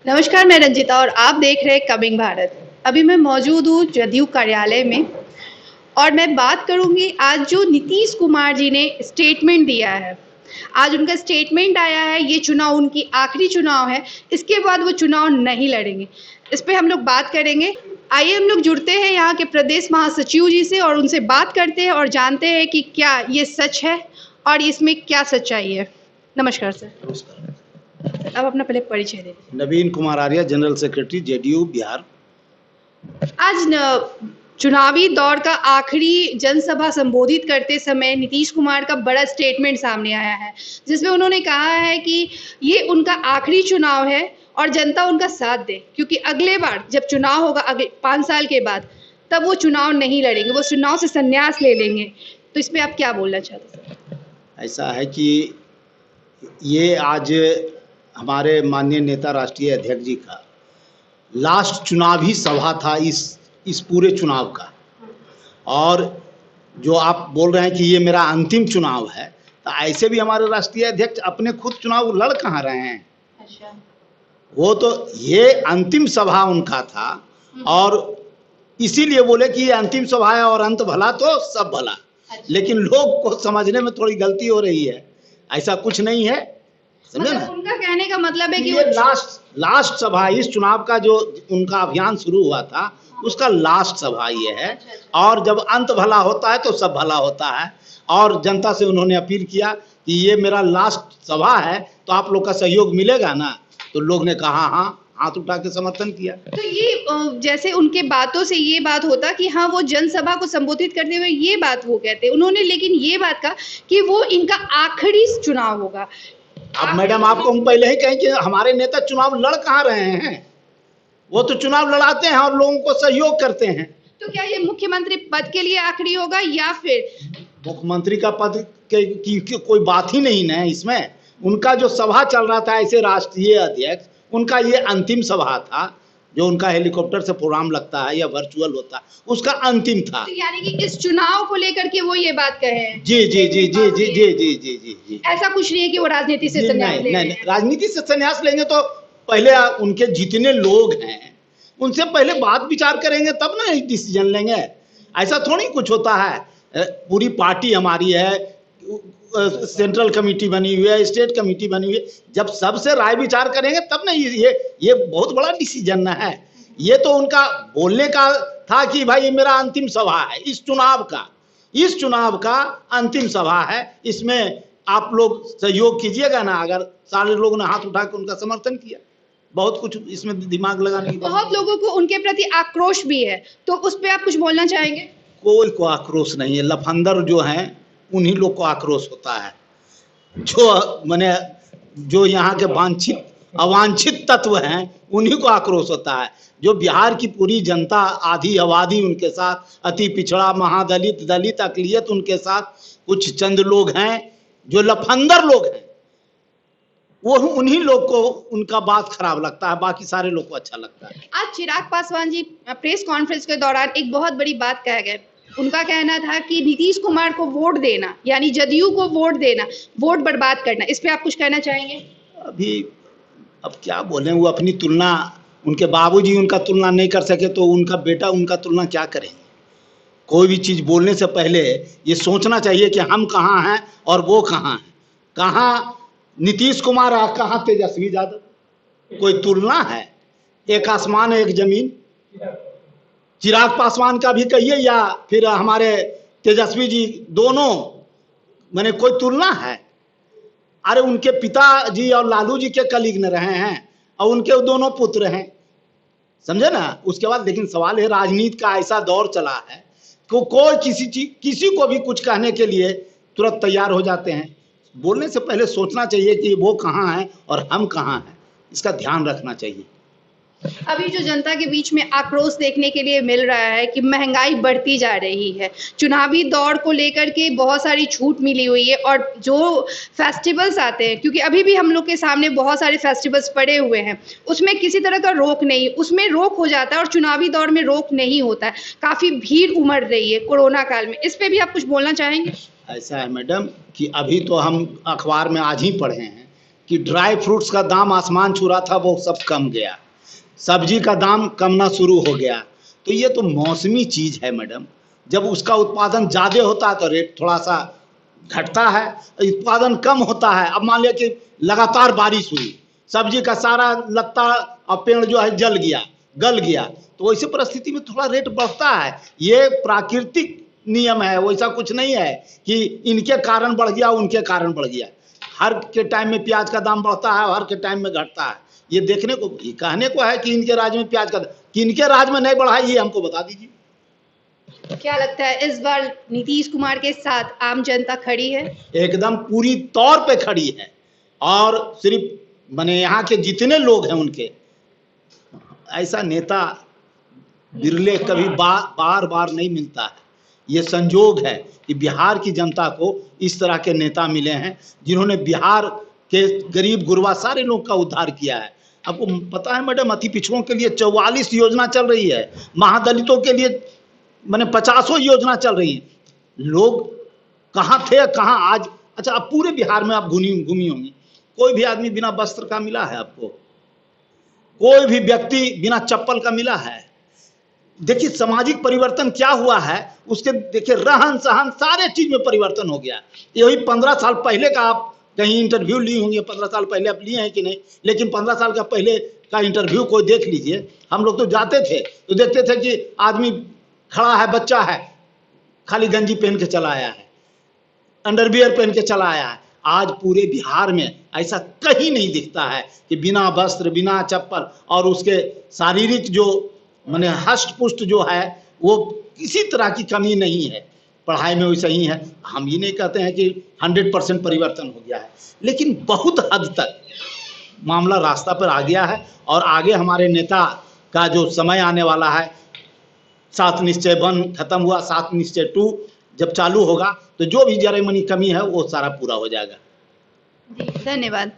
नमस्कार, मैं रंजिता और आप देख रहे हैं कमिंग भारत। अभी मैं मौजूद हूँ जदयू कार्यालय में और मैं बात करूँगी आज जो नीतीश कुमार जी ने स्टेटमेंट दिया है। आज उनका स्टेटमेंट आया है, ये चुनाव उनकी आखिरी चुनाव है, इसके बाद वो चुनाव नहीं लड़ेंगे। इस पे हम लोग बात करेंगे। आइए हम लोग जुड़ते हैं यहाँ के प्रदेश महासचिव जी से और उनसे बात करते हैं और जानते हैं कि क्या ये सच है और इसमें क्या सच्चाई है। नमस्कार सर। नमस्कार। अब अपना पहले परिचय दें। नवीन कुमार आर्य, जनरल सेक्रेटरी जेडीयू बिहार। आज चुनावी दौर का आखिरी जनसभा संबोधित करते समय नीतीश कुमार का बड़ा स्टेटमेंट सामने आया है, जिसमें उन्होंने कहा है कि ये उनका आखिरी चुनाव है और जनता उनका साथ दे, क्योंकि अगले बार जब चुनाव होगा अगले 5 साल के बाद, तब वो चुनाव नहीं लड़ेंगे, वो चुनाव से संन्यास ले लेंगे। तो इस पे आप क्या बोलना चाहते हैं? ऐसा है कि ये आज हमारे माननीय नेता राष्ट्रीय अध्यक्ष जी का लास्ट चुनावी सभा था इस पूरे चुनाव का। और जो आप बोल रहे हैं कि ये मेरा अंतिम चुनाव है, तो ऐसे भी हमारे राष्ट्रीय अध्यक्ष अपने खुद चुनाव लड़ कहाँ रहे हैं। अच्छा। वो तो ये अंतिम सभा उनका था और इसीलिए बोले कि ये अंतिम सभा है और अंत भला तो सब भला। अच्छा। लेकिन लोग को समझने में थोड़ी गलती हो रही है, ऐसा कुछ नहीं है, समझे ना। उनका कहने का मतलब है कि ये लास्ट सभा, इस चुनाव का जो उनका अभियान शुरू हुआ था उसका लास्ट सभा ये है। और जब अंत भला होता है तो सब भला होता है। और जनता से उन्होंने अपील किया कि ये मेरा लास्ट सभा है, तो आप लोग का सहयोग मिलेगा ना। तो लोग ने कहा हाँ, हाथ उठा के समर्थन किया। तो ये जैसे उनके बातों से ये बात होता कि हाँ, वो जनसभा को संबोधित करते हुए ये बात वो कहते उन्होंने, लेकिन ये बात कहा कि वो इनका आखिरी चुनाव होगा। अब मैडम, आपको हम पहले ही कहें कि हमारे नेता चुनाव लड़ कहाँ रहे हैं। वो तो चुनाव लड़ाते हैं और लोगों को सहयोग करते हैं। तो क्या ये मुख्यमंत्री पद के लिए आखिरी होगा या फिर मुख्यमंत्री का पद की कोई बात ही नहीं है इसमें। उनका जो सभा चल रहा था ऐसे राष्ट्रीय अध्यक्ष, उनका ये अंतिम सभा था। जो उनका हेलीकॉप्टर से प्रोग्राम लगता है या वर्चुअल होता है, उसका अंतिम था। तो यानी कि इस चुनाव को लेकर के वो ये बात कहे हैं। जी जी जी जी जी जी जी जी जी जी। ऐसा कुछ नहीं है कि वो राजनीति से संन्यास ले नहीं, राजनीति से संन्यास लेंगे तो पहले उनके जितने लोग हैं उनसे पहले बात विचार करेंगे, तब ना डिसीजन लेंगे। ऐसा थोड़ी कुछ होता है। पूरी पार्टी हमारी है, सेंट्रल कमेटी बनी हुई है, स्टेट कमेटी बनी हुई है। जब सबसे राय विचार करेंगे तब ना ये बहुत बड़ा डिसीजन है। ये तो उनका बोलने का था कि भाई ये मेरा अंतिम सभा है, इस चुनाव का अंतिम सभा है, इसमें आप लोग सहयोग कीजिएगा ना। अगर सारे लोगों ने हाथ उठा के उनका समर्थन किया, बहुत कुछ इसमें दिमाग लगाने की। बहुत लोगों को उनके प्रति आक्रोश भी है, तो उस पर आप कुछ बोलना चाहेंगे? कोई को आक्रोश नहीं है। लफंदर जो हैं उन्हीं लोग को आक्रोश होता है। जो यहाँ के अवांछित तत्व हैं उन्हीं को आक्रोश होता है। जो बिहार की पूरी जनता, आधी आबादी उनके साथ, अति पिछड़ा, महादलित, दलित, अकलियत उनके साथ, कुछ चंद लोग हैं जो लफंदर लोग हैं, वो उन्हीं लोग को उनका बात खराब लगता है, बाकी सारे लोग को अच्छा लगता है। आज चिराग पासवान जी प्रेस कॉन्फ्रेंस के दौरान एक बहुत बड़ी बात कह गए। उनका कहना था कि नीतीश कुमार को वोट देना यानी जदयू को वोट देना, वोट बर्बाद करना। इस पे आप कुछ कहना चाहेंगे? अभी अब क्या बोलें, वो अपनी तुलना, उनके बाबूजी उनका तुलना नहीं कर सके तो उनका बेटा उनका तुलना क्या करेंगे। कोई भी चीज़ बोलने से पहले ये सोचना चाहिए कि हम कहाँ हैं और वो कहाँ हैं। कहाँ नीतीश कुमार और कहाँ तेजस्वी यादव, कोई तुलना है? एक आसमान एक जमीन। चिराग पासवान का भी कहिए या फिर हमारे तेजस्वी जी, दोनों मैंने कोई तुलना है? अरे उनके पिताजी और लालू जी के कलीग न रहे हैं और उनके दोनों पुत्र हैं, समझे ना। उसके बाद लेकिन सवाल है, राजनीति का ऐसा दौर चला है कि कोई किसी को भी कुछ कहने के लिए तुरंत तैयार हो जाते हैं। बोलने से पहले सोचना चाहिए कि वो कहाँ हैं और हम कहाँ हैं, इसका ध्यान रखना चाहिए। अभी जो जनता के बीच में आक्रोश देखने के लिए मिल रहा है कि महंगाई बढ़ती जा रही है, चुनावी दौर को लेकर के बहुत सारी छूट मिली हुई है और जो फेस्टिवल्स आते हैं, क्योंकि अभी भी हम लोग के सामने बहुत सारे फेस्टिवल्स पड़े हुए हैं, उसमें किसी तरह का रोक नहीं, उसमें रोक हो जाता है और चुनावी दौर में रोक नहीं होता है। काफ़ी भीड़ उमड़ रही है कोरोना काल में, इस पर भी आप कुछ बोलना चाहेंगे? ऐसा है मैडम कि अभी तो हम अखबार में आज ही पढ़े हैं कि ड्राई फ्रूट्स का दाम आसमान छू रहा था, वो सब कम गया, सब्जी का दाम कमना शुरू हो गया। तो ये तो मौसमी चीज़ है मैडम। जब उसका उत्पादन ज़्यादा होता है तो रेट थोड़ा सा घटता है, उत्पादन कम होता है। अब मान लिया कि लगातार बारिश हुई, सब्जी का सारा लत्ता और पेड़ जो है जल गया, गल गया, तो वैसे परिस्थिति में थोड़ा रेट बढ़ता है। ये प्राकृतिक नियम है, वैसा कुछ नहीं है कि इनके कारण बढ़ गया उनके कारण बढ़ गया। हर के टाइम में प्याज का दाम बढ़ता है, हर के टाइम में घटता है। ये देखने को, ये कहने को है कि इनके राज्य में प्याज का, कि इनके राज्य में नहीं बढ़ा है, ये हमको बता दीजिए। क्या लगता है इस बार नीतीश कुमार के साथ आम जनता खड़ी है? एकदम पूरी तौर पे खड़ी है। और सिर्फ माने यहाँ के जितने लोग हैं उनके, ऐसा नेता बिरले कभी बार बार नहीं मिलता है। ये संजोग है कि बिहार की जनता को इस तरह के नेता मिले हैं जिन्होंने बिहार के गरीब गुरबा सारे लोग का उद्धार किया है। आपको पता है मैडम, अति पिछड़ों के लिए 44 योजना चल रही है, महादलितों के लिए मैंने 50 योजना चल रही है। लोग कहाँ थे कहाँ आज। अच्छा, अब पूरे बिहार में आप घूमी होंगी, कोई भी आदमी बिना वस्त्र का मिला है आपको? कोई भी व्यक्ति बिना चप्पल का मिला है? देखिए सामाजिक परिवर्तन क्या हुआ है उसके, देखिए रहन सहन सारे चीज में परिवर्तन हो गया। यही 15 साल पहले का आप कहीं इंटरव्यू ली होंगी, 15 साल पहले आप लिए हैं कि नहीं, लेकिन 15 साल का पहले का इंटरव्यू कोई देख लीजिए। हम लोग तो जाते थे तो देखते थे कि आदमी खड़ा है, बच्चा है, खाली गंजी पहन के चला आया है, अंडरवियर पहन के चला आया है। आज पूरे बिहार में ऐसा कहीं नहीं दिखता है कि बिना वस्त्र बिना चप्पल, और उसके शारीरिक जो माने हष्ट पुष्ट जो है वो किसी तरह की कमी नहीं है। पढ़ाई में वैसा ही है। हम ये नहीं कहते हैं कि 100% परिवर्तन हो गया है, लेकिन बहुत हद तक मामला रास्ता पर आ गया है। और आगे हमारे नेता का जो समय आने वाला है, 7 निश्चय 1 खत्म हुआ, 7 निश्चय 2 जब चालू होगा तो जो भी जरा मनी कमी है वो सारा पूरा हो जाएगा। जी, धन्यवाद।